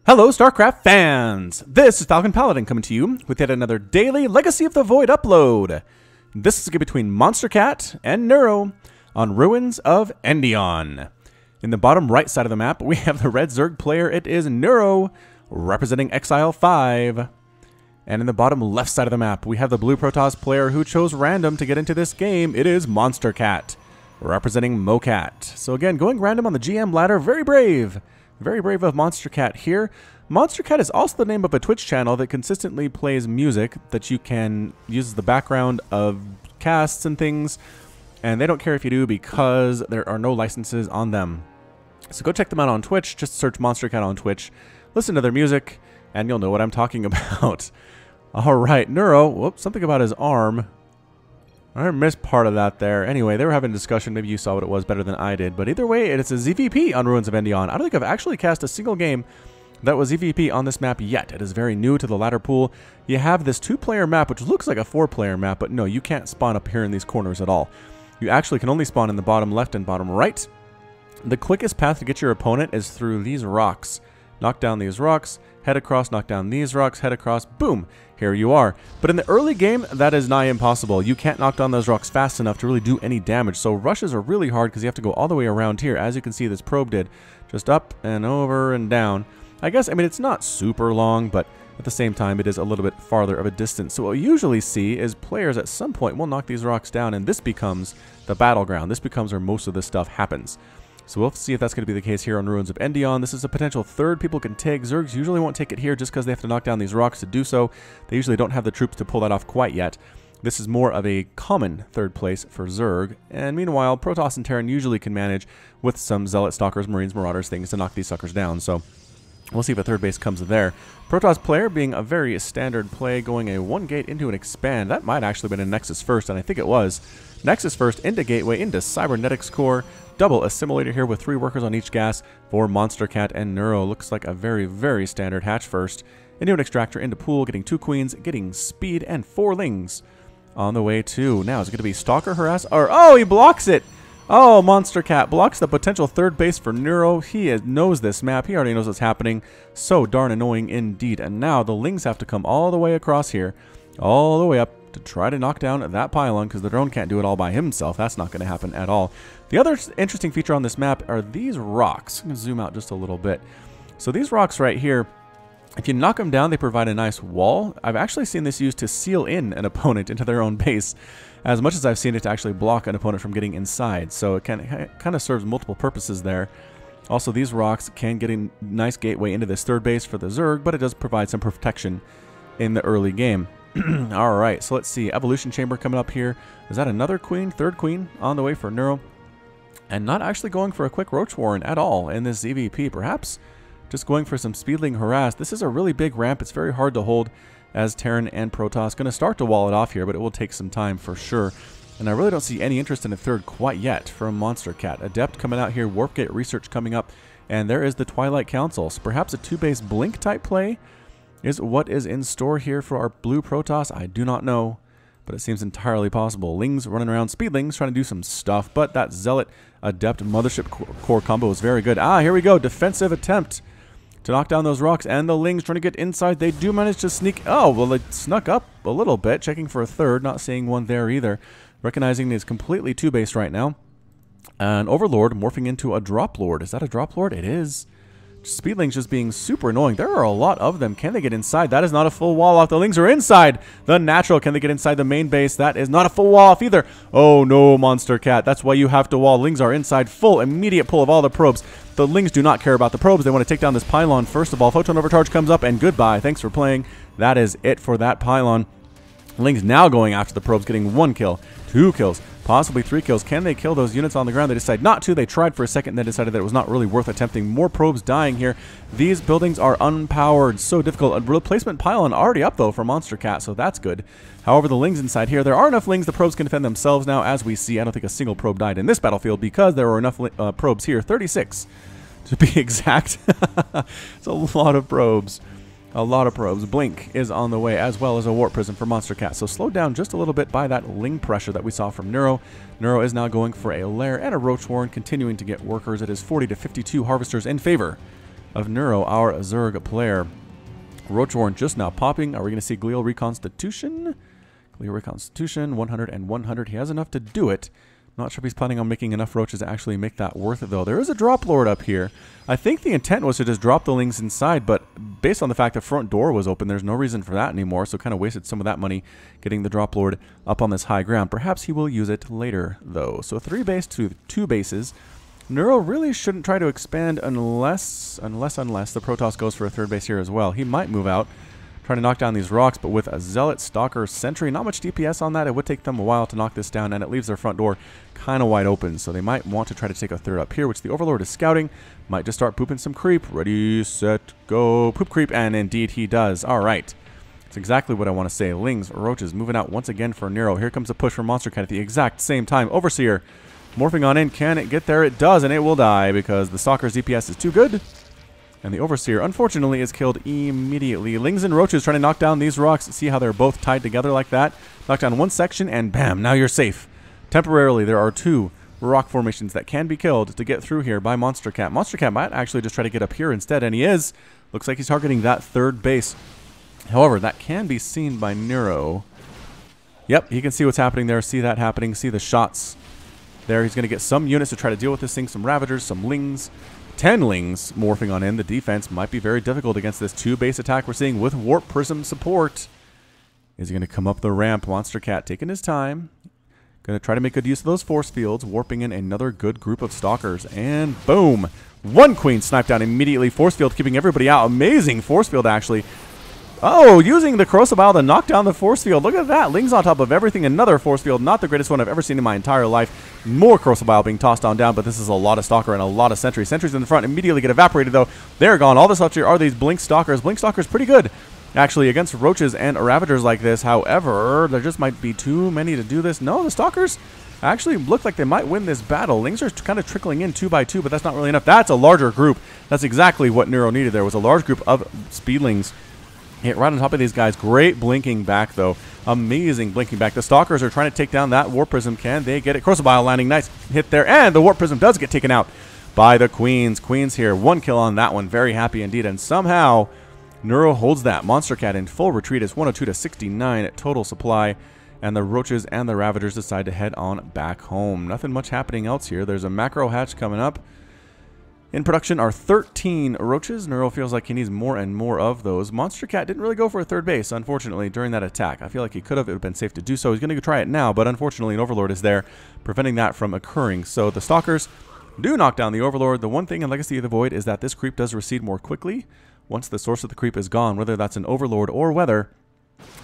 Hello, StarCraft fans! This is Falcon Paladin coming to you with yet another daily Legacy of the Void upload. This is a game between Monstercat and Neuro on Ruins of Endion. In the bottom right side of the map, we have the red Zerg player. It is Neuro, representing Exile 5. And in the bottom left side of the map, we have the blue Protoss player who chose random to get into this game. It is Monstercat, representing Mocat. So again, going random on the GM ladder, very brave. Very brave of Monstercat here. Monstercat is also the name of a Twitch channel that consistently plays music that you can use as the background of casts and things. And they don't care if you do because there are no licenses on them. So go check them out on Twitch. Just search Monstercat on Twitch. Listen to their music and you'll know what I'm talking about. Alright, Neuro. Whoops, something about his arm. I missed part of that there. Anyway, they were having a discussion. Maybe you saw what it was better than I did. But either way, it's a ZVP on Ruins of Endion. I don't think I've actually cast a single game that was ZVP on this map yet. It is very new to the ladder pool. You have this 2-player map, which looks like a 4-player map, but no, you can't spawn up here in these corners at all. You actually can only spawn in the bottom left and bottom right. The quickest path to get your opponent is through these rocks. Knock down these rocks, head across, knock down these rocks, head across, boom, here you are. But in the early game, that is nigh impossible. You can't knock down those rocks fast enough to really do any damage. So rushes are really hard because you have to go all the way around here. As you can see, this probe did just up and over and down. I guess, I mean, it's not super long, but at the same time, it is a little bit farther of a distance. So what we usually see is players at some point will knock these rocks down, and this becomes the battleground. This becomes where most of this stuff happens. So we'll see if that's going to be the case here on Ruins of Endion. This is a potential third people can take. Zergs usually won't take it here just because they have to knock down these rocks to do so. They usually don't have the troops to pull that off quite yet. This is more of a common third place for Zerg. And meanwhile, Protoss and Terran usually can manage with some Zealot, Stalkers, Marines, Marauders, things to knock these suckers down. So we'll see if a third base comes there. Protoss player being a very standard play, going a 1-gate into an expand. That might actually have been a Nexus first, and I think it was. Nexus first into Gateway, into Cybernetics Core. Double assimilator here with 3 workers on each gas for Monstercat and Neuro. Looks like a very, very standard hatch first. Into an extractor, into pool, getting 2 queens, getting speed, and 4 lings on the way too. Now, is it going to be Stalker harass? Or, oh, he blocks it! Oh, Monstercat blocks the potential third base for Neuro. He knows this map. He already knows what's happening. So darn annoying indeed. And now the lings have to come all the way across here, all the way up to try to knock down that pylon because the drone can't do it all by himself. That's not going to happen at all. The other interesting feature on this map are these rocks. I'm going to zoom out just a little bit. So these rocks right here, if you knock them down, they provide a nice wall. I've actually seen this used to seal in an opponent into their own base, as much as I've seen it to actually block an opponent from getting inside. So it kind of serves multiple purposes there. Also, these rocks can get a nice gateway into this third base for the Zerg, but it does provide some protection in the early game. Alright, so let's see. Evolution Chamber coming up here. Is that another queen? Third queen on the way for Neuro. And not actually going for a quick Roach Warren at all in this ZVP. Perhaps just going for some Speedling harass. This is a really big ramp. It's very hard to hold as Terran and Protoss. Going to start to wall it off here, but it will take some time for sure. And I really don't see any interest in a third quite yet from Monstercat. Adept coming out here. Warpgate Research coming up. And there is the Twilight Council. So perhaps a 2-base Blink type play is what is in store here for our blue Protoss. I do not know, but it seems entirely possible. Lings running around, Speedlings trying to do some stuff, but that Zealot Adept Mothership Core combo is very good. Ah, here we go. Defensive attempt to knock down those rocks, and the Lings trying to get inside. They do manage to sneak. Oh, well, they snuck up a little bit, checking for a third, not seeing one there either. Recognizing it's completely 2-based right now. An Overlord morphing into a Drop Lord. Is that a Drop Lord? It is. Speedlings just being super annoying. There are a lot of them. Can they get inside? That is not a full wall off. The Lings are inside the natural. Can they get inside the main base? That is not a full wall off either. Oh no, Monstercat. That's why you have to wall. Lings are inside. Full immediate pull of all the probes. The Lings do not care about the probes. They want to take down this pylon first of all. Photon Overcharge comes up and goodbye. Thanks for playing. That is it for that pylon. Lings now going after the probes, getting 1 kill, 2 kills, possibly 3 kills. Can they kill those units on the ground? They decide not to. They tried for a second, then decided that it was not really worth attempting. More probes dying here. These buildings are unpowered. So difficult. A replacement pylon already up, though, for Monstercat, so that's good. However, the Lings inside here, there are enough Lings. The probes can defend themselves now, as we see. I don't think a single probe died in this battlefield because there were enough probes here. 36, to be exact. It's a lot of probes. A lot of probes. Blink is on the way, as well as a Warp Prism for Monstercat. So slowed down just a little bit by that Ling pressure that we saw from Neuro. Neuro is now going for a Lair and a Roach Warren, continuing to get workers. It is 40 to 52 Harvesters in favor of Neuro, our Zerg player. Roachhorn just now popping. Are we going to see Glial Reconstitution? Glial Reconstitution, 100 and 100. He has enough to do it. Not sure if he's planning on making enough roaches to actually make that worth it, though. There is a drop lord up here. I think the intent was to just drop the lings inside, but based on the fact the front door was open, there's no reason for that anymore, so kind of wasted some of that money getting the drop lord up on this high ground. Perhaps he will use it later, though. So 3 base to 2 bases. Neuro really shouldn't try to expand unless the Protoss goes for a 3rd base here as well. He might move out, trying to knock down these rocks, but with a Zealot, Stalker, Sentry, not much DPS on that. It would take them a while to knock this down, and it leaves their front door kind of wide open. So they might want to try to take a 3rd up here, which the Overlord is scouting. Might just start pooping some creep. Ready, set, go. Poop creep, and indeed he does. All right. That's exactly what I want to say. Lings, Roaches moving out once again for Neuro. Here comes a push from Monstercat at the exact same time. Overseer morphing on in. Can it get there? It does, and it will die because the Stalker's DPS is too good. And the Overseer, unfortunately, is killed immediately. Lings and Roaches trying to knock down these rocks. See how they're both tied together like that? Knock down one section, and bam, now you're safe. Temporarily, there are 2 rock formations that can be killed to get through here by Monstercat. Monstercat might actually just try to get up here instead, and he is. Looks like he's targeting that 3rd base. However, that can be seen by Neuro. Yep, he can see what's happening there. See that happening. See the shots there. He's going to get some units to try to deal with this thing. Some Ravagers, some Lings. 10 Lings morphing on in. The defense might be very difficult against this 2-base attack we're seeing with Warp Prism support. Is he going to come up the ramp? Monstercat taking his time. Going to try to make good use of those force fields. Warping in another good group of Stalkers. And boom! 1 Queen sniped down immediately. Force field keeping everybody out. Amazing force field, actually. Oh, using the Corrosive Bile to knock down the force field. Look at that. Lings on top of everything. Another force field. Not the greatest one I've ever seen in my entire life. More Corrosive Bile being tossed on down, but this is a lot of Stalker and a lot of Sentry. Sentries in the front immediately get evaporated, though. They're gone. All that's left here are these Blink Stalkers. Blink Stalkers pretty good, actually, against Roaches and Ravagers like this. However, there just might be too many to do this. No, the Stalkers actually look like they might win this battle. Lings are kind of trickling in 2 by 2, but that's not really enough. That's a larger group. That's exactly what Neuro needed there, was a large group of Speedlings. Hit right on top of these guys. Great blinking back, though. Amazing blinking back. The Stalkers are trying to take down that Warp Prism. Can they get it? Corrosive Bile landing. Nice hit there. And the Warp Prism does get taken out by the Queens. Queens here. 1 kill on that one. Very happy indeed. And somehow, Neuro holds that. Monstercat in full retreat is 102 to 69 at total supply. And the Roaches and the Ravagers decide to head on back home. Nothing much happening else here. There's a macro hatch coming up. In production are 13 Roaches. Neuro feels like he needs more and more of those. Monstercat didn't really go for a 3rd base, unfortunately, during that attack. I feel like he could have. It would have been safe to do so. He's going to go try it now, but unfortunately an Overlord is there, preventing that from occurring. So the Stalkers do knock down the Overlord. The one thing in Legacy of the Void is that this creep does recede more quickly once the source of the creep is gone, whether that's an Overlord or whether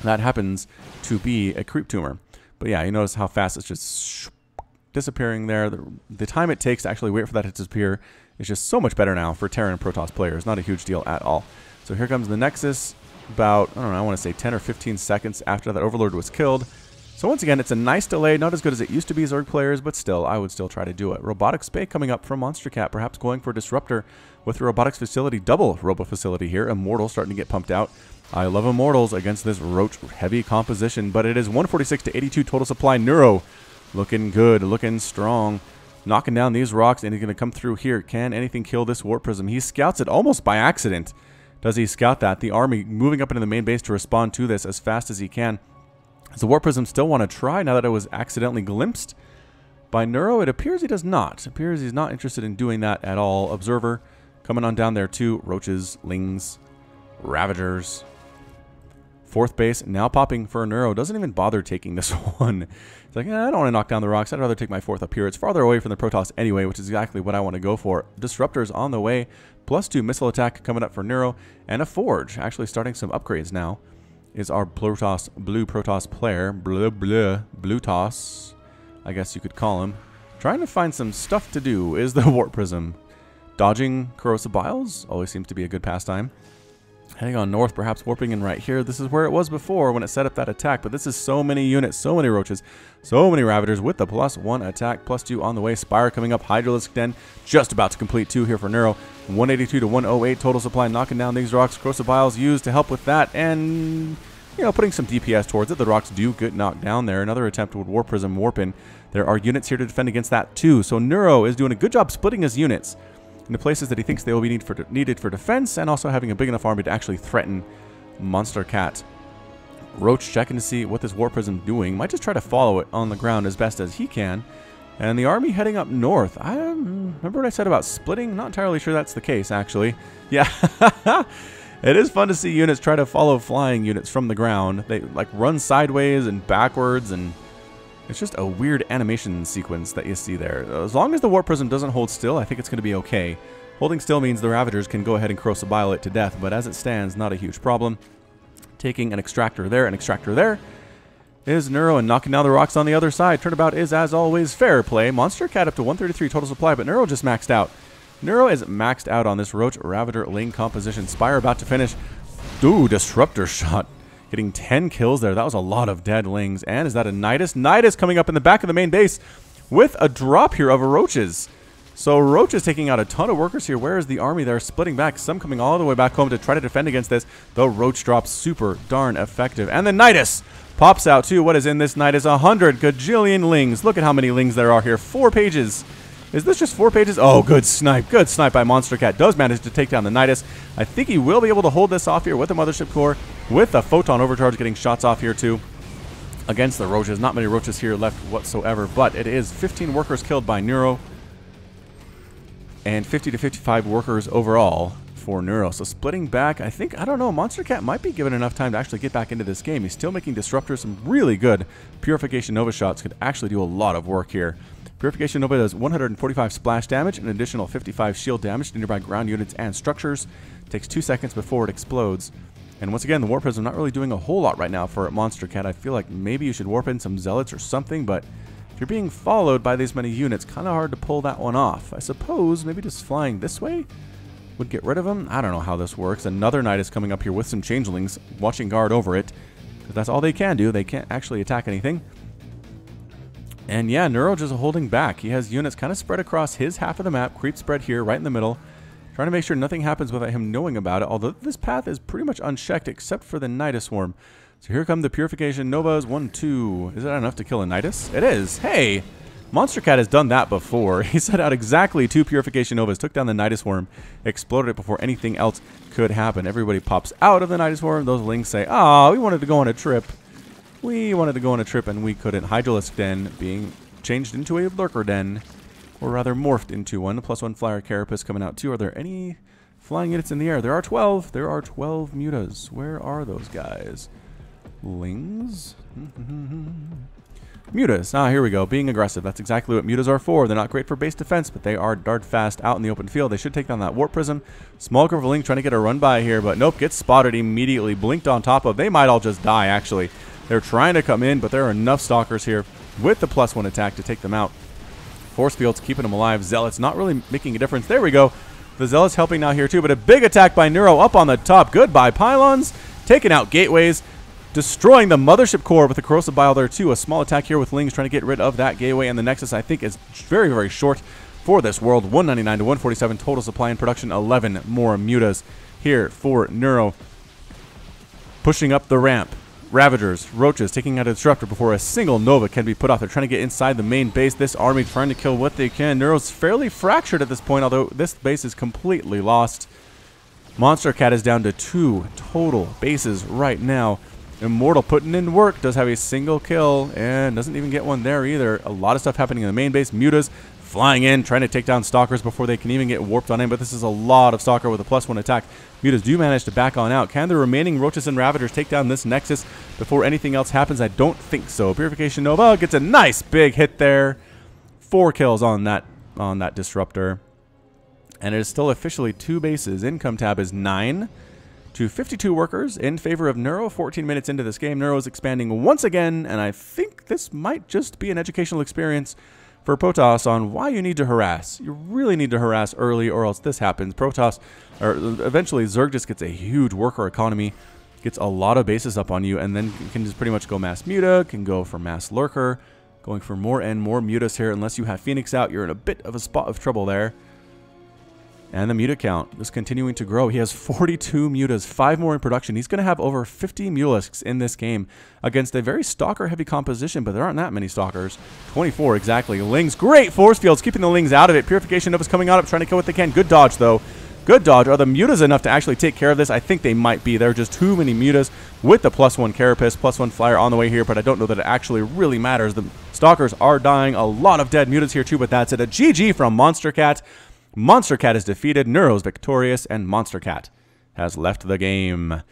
that happens to be a creep tumor. But yeah, you notice how fast it's just disappearing there. The time it takes to actually wait for that to disappear is just so much better now for Terran and Protoss players. Not a huge deal at all. So here comes the Nexus about, I don't know, I want to say 10 or 15 seconds after that Overlord was killed. So once again, it's a nice delay. Not as good as it used to be Zerg players, but still, I would still try to do it. Robotics Bay coming up from Monstercat, perhaps going for Disruptor with the Robotics Facility, double Robo Facility here. Immortal starting to get pumped out. I love Immortals against this Roach heavy composition, but it is 146 to 82 total supply. Neuro looking good, looking strong. Knocking down these rocks, and he's going to come through here. Can anything kill this Warp Prism? He scouts it almost by accident. Does he scout that? The army moving up into the main base to respond to this as fast as he can. Does the Warp Prism still want to try now that it was accidentally glimpsed by Neuro? It appears he does not. It appears he's not interested in doing that at all. Observer coming on down there too. Roaches, Lings, Ravagers. 4th base now popping for Neuro. Doesn't even bother taking this one. It's like, I don't want to knock down the rocks. I'd rather take my 4th up here. It's farther away from the Protoss anyway, which is exactly what I want to go for. Disruptors on the way. +2 missile attack coming up for Neuro. And a Forge. Actually starting some upgrades now is our blue Protoss player. Blue Toss, I guess you could call him. Trying to find some stuff to do is the Warp Prism. Dodging Corrosive Biles always seems to be a good pastime. Heading on north, perhaps warping in right here. This is where it was before when it set up that attack, but this is so many units, so many Roaches, so many Ravagers with the +1 attack, +2 on the way. Spire coming up, Hydralisk Den just about to complete 2 here for Neuro. 182 to 108 total supply, knocking down these rocks. Corrosive Biles used to help with that, and you know, putting some DPS towards it. The rocks do get knocked down there. Another attempt with Warp Prism warp in. There are units here to defend against that too. So Neuro is doing a good job splitting his units. into places that he thinks they will be needed for defense, and also having a big enough army to actually threaten Monstercat. Roach checking to see what this Warp Prism doing. Might just try to follow it on the ground as best as he can. And the army heading up north. I remember what I said about splitting? Not entirely sure that's the case, actually. Yeah, it is fun to see units try to follow flying units from the ground. They like run sideways and backwards, and it's just a weird animation sequence that you see there. As long as the Warp Prism doesn't hold still, I think it's going to be okay. Holding still means the Ravagers can go ahead and corrosive it to death, but as it stands, not a huge problem. Taking an extractor there, is Neuro, and knocking down the rocks on the other side. Turnabout is, as always, fair play. Monstercat up to 133 total supply, but Neuro just maxed out. Neuro is maxed out on this Roach Ravager Ling composition. Spire about to finish. Ooh, Disruptor shot. Getting 10 kills there. That was a lot of dead Lings. And is that a Nidus? Nidus coming up in the back of the main base with a drop here of Roaches. So Roach is taking out a ton of workers here. Where is the army there? Splitting back. Some coming all the way back home to try to defend against this. The Roach drop super darn effective. And the Nidus pops out too. What is in this Nidus? 100 gajillion Lings. Look at how many Lings there are here. 4 pages. Is this just 4 pages? Oh, good snipe. Good snipe by Monstercat. Does manage to take down the Nidus. I think he will be able to hold this off here with the Mothership Core. With a Photon Overcharge getting shots off here too. Against the Roaches. Not many Roaches here left whatsoever. But it is 15 workers killed by Neuro. And 50 to 55 workers overall for Neuro. So splitting back, I don't know, Monstercat might be given enough time to actually get back into this game. He's still making Disruptors. Some really good Purification Nova shots could actually do a lot of work here. Purification Nova does 145 splash damage, an additional 55 shield damage to nearby ground units and structures. Takes 2 seconds before it explodes. And once again, the Warp Prism not really doing a whole lot right now for Monstercat. I feel like maybe you should warp in some Zealots or something, but if you're being followed by these many units, kind of hard to pull that one off. I suppose maybe just flying this way would get rid of them. I don't know how this works. Another Knight is coming up here with some Changelings, watching guard over it, because that's all they can do. They can't actually attack anything. And yeah, Neuro just holding back. He has units kind of spread across his half of the map. Creep spread here, right in the middle. Trying to make sure nothing happens without him knowing about it, although this path is pretty much unchecked except for the Nidus Swarm. So here come the Purification Novas. 1, 2. Is that enough to kill a Nidus? It is. Hey! Monstercat has done that before. He set out exactly 2 Purification Novas, took down the Nidus Worm, exploded it before anything else could happen. Everybody pops out of the Nidus Worm. Those Lings say, "Ah, we wanted to go on a trip. We wanted to go on a trip and we couldn't." Hydralisk Den being changed into a Lurker Den, or rather morphed into one. +1 Flyer Carapace coming out too. Are there any flying units in the air? There are 12. There are 12 Mutas. Where are those guys? Lings? Mutas. Ah, here we go. Being aggressive. That's exactly what Mutas are for. They're not great for base defense, but they are dart fast out in the open field. They should take down that Warp Prism. Small group of Ling trying to get a run by here, but nope, gets spotted immediately. Blinked on top of. They might all just die, actually. They're trying to come in, but there are enough Stalkers here with the +1 attack to take them out. Force Fields keeping them alive. Zealots not really making a difference. There we go. The Zealots helping now here too, but a big attack by Neuro up on the top. Goodbye, Pylons. Taking out Gateways. Destroying the Mothership Core with a Corrosive Bile there too. A small attack here with Lings trying to get rid of that Gateway, and the Nexus I think is very, very short for this world. 199 to 147 total supply and production. 11 more Mutas here for Neuro. Pushing up the ramp. Ravagers, Roaches taking out a Disruptor before a single Nova can be put off. They're trying to get inside the main base. This army trying to kill what they can. Neuro's fairly fractured at this point, although this base is completely lost. Monstercat is down to 2 total bases right now. Immortal putting in work, does have a single kill, and doesn't even get one there either. A lot of stuff happening in the main base. Mutas flying in, trying to take down Stalkers before they can even get warped on in, but this is a lot of Stalker with a +1 attack. Mutas do manage to back on out. Can the remaining Roaches and Ravagers take down this Nexus before anything else happens? I don't think so. Purification Nova gets a nice big hit there. 4 kills on that Disruptor. And it is still officially 2 bases. Income tab is 9 to 52 workers in favor of Neuro. 14 minutes into this game, Neuro is expanding once again, and I think this might just be an educational experience for Protoss on why you need to harass. You really need to harass early, or else this happens. Protoss, or eventually Zerg just gets a huge worker economy, gets a lot of bases up on you, and then can just pretty much go mass Muta, can go for mass Lurker, going for more and more Mutas here. Unless you have Phoenix out, you're in a bit of a spot of trouble there. And the muta count is continuing to grow. He has 42 mutas, 5 more in production. He's going to have over 50 Mulisks in this game against a very stalker-heavy composition, but there aren't that many stalkers. 24 exactly. Lings, great force fields, keeping the Lings out of it. Purification Nova's coming out, trying to kill what they can. Good dodge, though. Good dodge. Are the mutas enough to actually take care of this? I think they might be. There are just too many mutas with the +1 Carapace, +1 Flyer on the way here, but I don't know that it actually really matters. The stalkers are dying. A lot of dead mutas here, too, but that's it. A GG from Monstercat. Monstercat is defeated, Neuro's victorious, and Monstercat has left the game.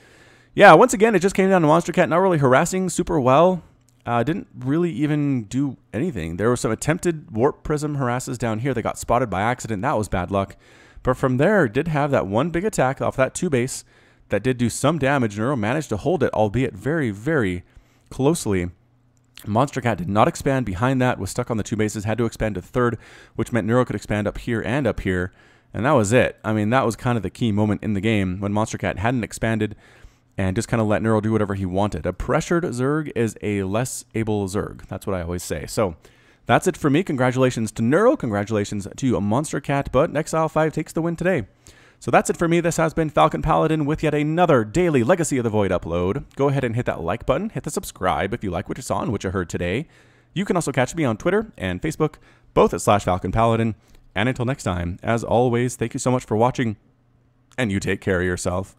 Yeah, once again, it just came down to Monstercat not really harassing super well. Didn't really even do anything. There were some attempted Warp Prism harasses down here that got spotted by accident. That was bad luck. But from there, did have that one big attack off that 2-base that did do some damage. Neuro managed to hold it, albeit very, very closely. Monstercat did not expand behind that, was stuck on the 2 bases, had to expand to 3rd, which meant Neuro could expand up here, and that was it. I mean, that was kind of the key moment in the game when Monstercat hadn't expanded and just kind of let Neuro do whatever he wanted. A pressured Zerg is a less able Zerg. That's what I always say. So that's it for me. Congratulations to Neuro. Congratulations to Monstercat, but Exile 5 takes the win today. So that's it for me. This has been Falcon Paladin with yet another daily Legacy of the Void upload. Go ahead and hit that like button. Hit the subscribe if you like what you saw and what you heard today. You can also catch me on Twitter and Facebook, both at /Falcon Paladin. And until next time, as always, thank you so much for watching, and you take care of yourself.